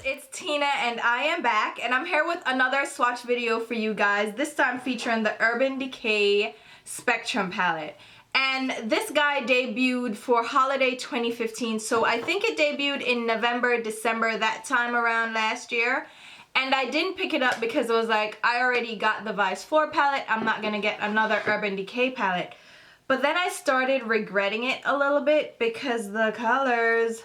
it's Tina and I am back and I'm here with another swatch video for you guys, this time featuring the Urban Decay Spectrum Palette. And this guy debuted for holiday 2015, so I think it debuted in November, December, that time around last year. And I didn't pick it up because it was like, I already got the Vice 4 palette, I'm not gonna get another Urban Decay palette. But then I started regretting it a little bit because the colors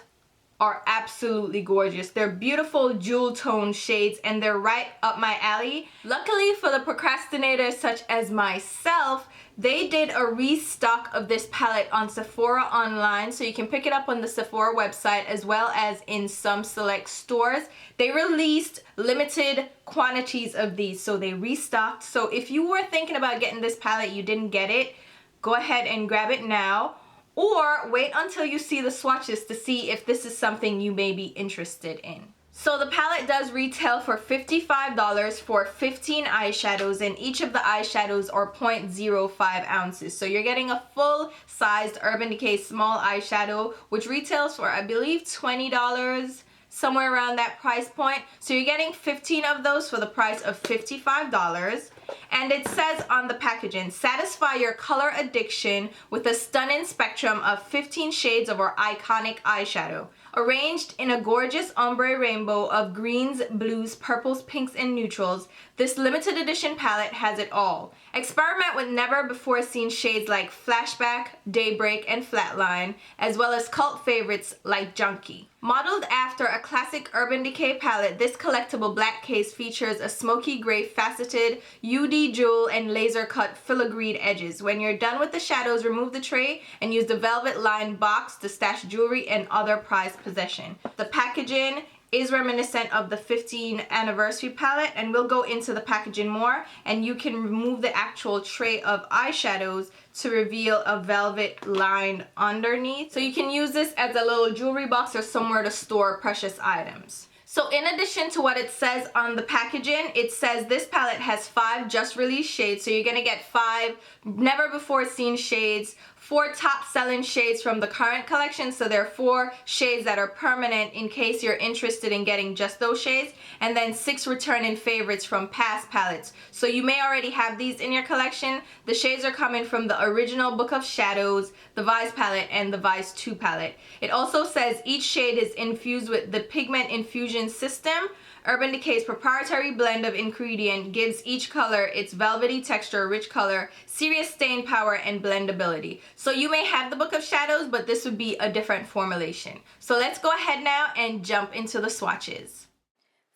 are absolutely gorgeous. They're beautiful jewel tone shades and they're right up my alley. Luckily for the procrastinators such as myself, they did a restock of this palette on Sephora online, so you can pick it up on the Sephora website as well as in some select stores. They released limited quantities of these, so they restocked. So if you were thinking about getting this palette, you didn't get it, go ahead and grab it now. Or wait until you see the swatches to see if this is something you may be interested in. So the palette does retail for $55 for 15 eyeshadows, and each of the eyeshadows are 0.05 ounces. So you're getting a full-sized Urban Decay small eyeshadow, which retails for, I believe, $20, somewhere around that price point. So you're getting 15 of those for the price of $55. And it says on the packaging, satisfy your color addiction with a stunning spectrum of 15 shades of our iconic eyeshadow. Arranged in a gorgeous ombre rainbow of greens, blues, purples, pinks, and neutrals, this limited edition palette has it all. Experiment with never before seen shades like Flashback, Daybreak, and Flatline, as well as cult favorites like Junkie. Modeled after a classic Urban Decay palette, this collectible black case features a smoky gray faceted UD jewel and laser cut filigreed edges. When you're done with the shadows, remove the tray and use the velvet lined box to stash jewelry and other prized possession. The packaging is reminiscent of the 15th anniversary palette, and we'll go into the packaging more, and you can remove the actual tray of eyeshadows to reveal a velvet line underneath. So you can use this as a little jewelry box or somewhere to store precious items. So in addition to what it says on the packaging, it says this palette has 5 just released shades. So you're gonna get 5 never before seen shades, 4 top selling shades from the current collection. So there are 4 shades that are permanent in case you're interested in getting just those shades, and then 6 returning favorites from past palettes. So you may already have these in your collection. The shades are coming from the original Book of Shadows, the Vice palette, and the Vice 2 palette. It also says each shade is infused with the Pigment Infusion System. Urban Decay's proprietary blend of ingredient gives each color its velvety texture, rich color, serious stain power, and blendability. So you may have the Book of Shadows, but this would be a different formulation. So let's go ahead now and jump into the swatches.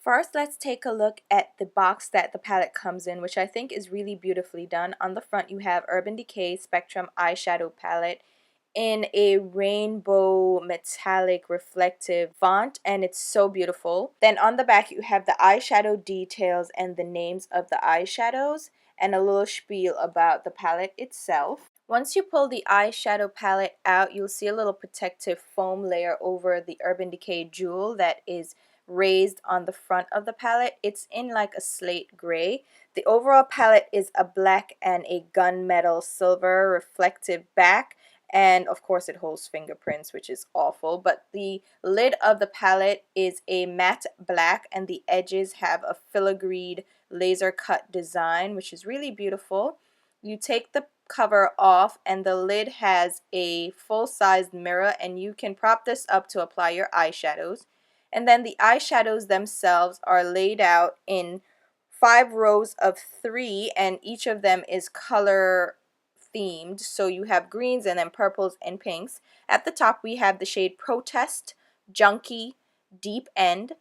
First, let's take a look at the box that the palette comes in, which I think is really beautifully done. On the front, you have Urban Decay Spectrum Eyeshadow Palette in a rainbow metallic reflective font, and it's so beautiful. Then on the back you have the eyeshadow details and the names of the eyeshadows and a little spiel about the palette itself. Once you pull the eyeshadow palette out, you'll see a little protective foam layer over the Urban Decay jewel that is raised on the front of the palette. It's in like a slate gray. The overall palette is a black and a gunmetal silver reflective back, and of course it holds fingerprints, which is awful. But the lid of the palette is a matte black, and the edges have a filigreed laser cut design, which is really beautiful. You take the cover off, and the lid has a full-sized mirror, and you can prop this up to apply your eyeshadows. And then the eyeshadows themselves are laid out in 5 rows of 3, and each of them is color themed. So you have greens and then purples and pinks. At the top we have the shade Protest, Junkie, Deep End,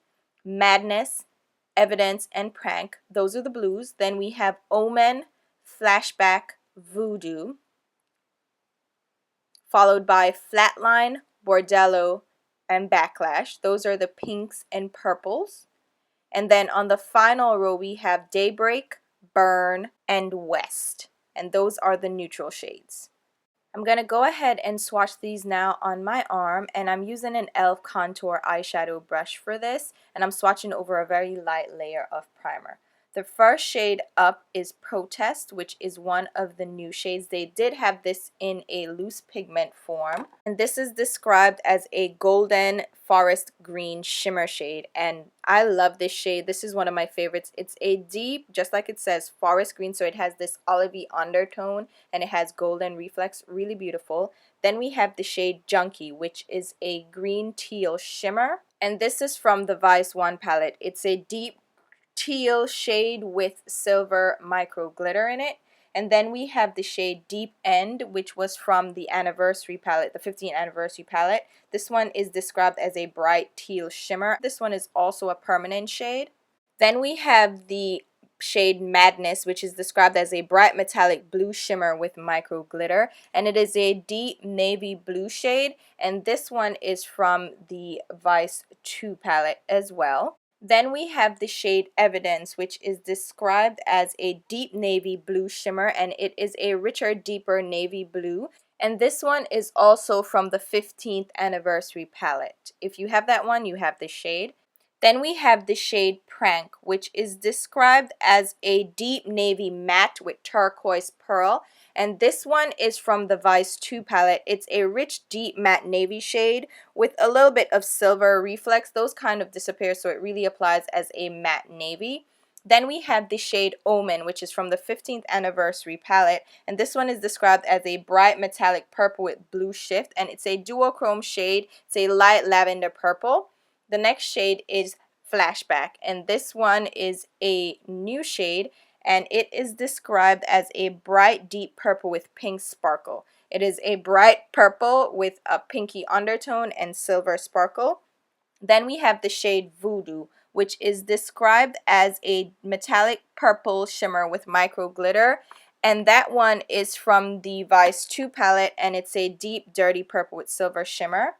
Madness, Evidence, and Prank. Those are the blues. Then we have Omen, Flashback, Voodoo, followed by Flatline, Bordello, and Backlash. Those are the pinks and purples. And then on the final row we have Daybreak, Burn, and West. And those are the neutral shades. I'm going to go ahead and swatch these now on my arm, and I'm using an e.l.f. contour eyeshadow brush for this, and I'm swatching over a very light layer of primer. The first shade up is Protest, which is one of the new shades. They did have this in a loose pigment form. And this is described as a golden forest green shimmer shade. And I love this shade. This is one of my favorites. It's a deep, just like it says, forest green. So it has this olivey undertone and it has golden reflex. Really beautiful. Then we have the shade Junkie, which is a green teal shimmer. And this is from the Vice 1 palette. It's a deep teal shade with silver micro glitter in it. And then we have the shade Deep End, which was from the anniversary palette, the 15th anniversary palette. This one is described as a bright teal shimmer. This one is also a permanent shade. Then we have the shade Madness, which is described as a bright metallic blue shimmer with micro glitter, and it is a deep navy blue shade, and this one is from the Vice 2 palette as well. Then we have the shade Evidence, which is described as a deep navy blue shimmer, and it is a richer, deeper navy blue. And this one is also from the 15th anniversary palette. If you have that one, you have this shade. Then we have the shade Prank, which is described as a deep navy matte with turquoise pearl. And this one is from the Vice 2 palette. It's a rich, deep matte navy shade with a little bit of silver reflex. Those kind of disappear, so it really applies as a matte navy. Then we have the shade Omen, which is from the 15th anniversary palette. And this one is described as a bright metallic purple with blue shift. And it's a duochrome shade. It's a light lavender purple. The next shade is Flashback, and this one is a new shade, and it is described as a bright deep purple with pink sparkle. It is a bright purple with a pinky undertone and silver sparkle. Then we have the shade Voodoo, which is described as a metallic purple shimmer with micro glitter, and that one is from the Vice 2 palette, and it's a deep dirty purple with silver shimmer.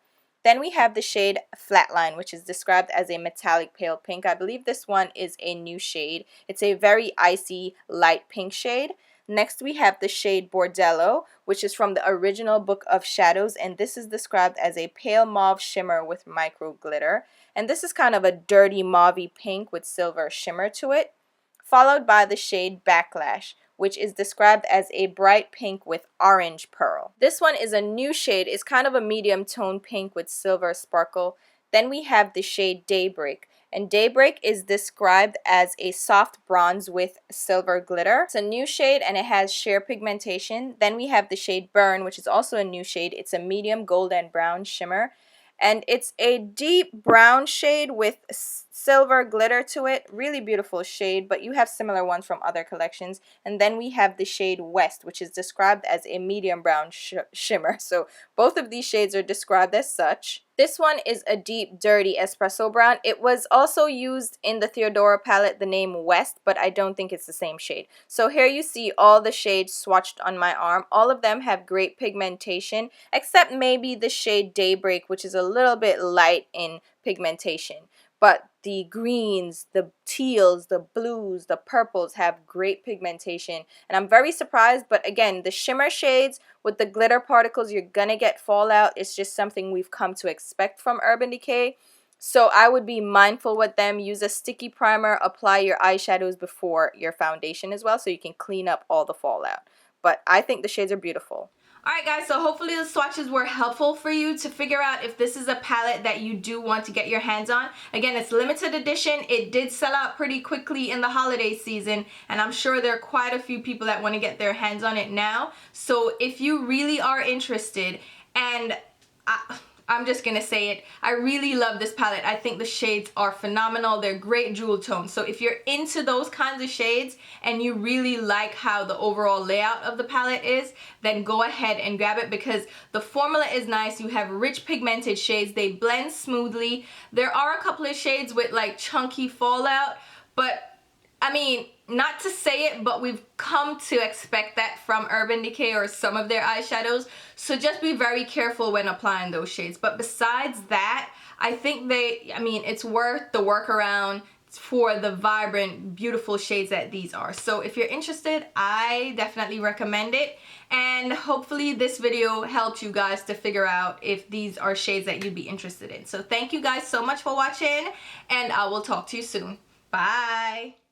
Then we have the shade Flatline, which is described as a metallic pale pink. I believe this one is a new shade. It's a very icy light pink shade. Next we have the shade Bordello, which is from the original Book of Shadows, and this is described as a pale mauve shimmer with micro glitter. And this is kind of a dirty mauvey pink with silver shimmer to it. Followed by the shade Backlash, which is described as a bright pink with orange pearl. This one is a new shade. It's kind of a medium tone pink with silver sparkle. Then we have the shade Daybreak, and Daybreak is described as a soft bronze with silver glitter. It's a new shade and it has sheer pigmentation. Then we have the shade Burn, which is also a new shade. It's a medium golden brown shimmer, and it's a deep brown shade with silver glitter to it. Really beautiful shade, but you have similar ones from other collections. And then we have the shade West, which is described as a medium brown shimmer. So both of these shades are described as such. This one is a deep dirty espresso brown. It was also used in the Theodora palette, the name West, but I don't think it's the same shade. So here you see all the shades swatched on my arm. All of them have great pigmentation, except maybe the shade Daybreak, which is a little bit light in pigmentation. But the greens, the teals, the blues, the purples have great pigmentation. And I'm very surprised, but again, the shimmer shades with the glitter particles, you're gonna get fallout. It's just something we've come to expect from Urban Decay. So I would be mindful with them. Use a sticky primer, apply your eyeshadows before your foundation as well, so you can clean up all the fallout. But I think the shades are beautiful. Alright guys, so hopefully the swatches were helpful for you to figure out if this is a palette that you do want to get your hands on. Again, it's limited edition. It did sell out pretty quickly in the holiday season, and I'm sure there are quite a few people that want to get their hands on it now. So if you really are interested, and I'm just gonna say it, I really love this palette. I think the shades are phenomenal. They're great jewel tones. So if you're into those kinds of shades and you really like how the overall layout of the palette is, then go ahead and grab it, because the formula is nice. You have rich pigmented shades. They blend smoothly. There are a couple of shades with like chunky fallout, but I mean, not to say it, but we've come to expect that from Urban Decay or some of their eyeshadows. So just be very careful when applying those shades. But besides that, I think it's worth the workaround for the vibrant, beautiful shades that these are. So if you're interested, I definitely recommend it. And hopefully this video helped you guys to figure out if these are shades that you'd be interested in. So thank you guys so much for watching, and I will talk to you soon. Bye.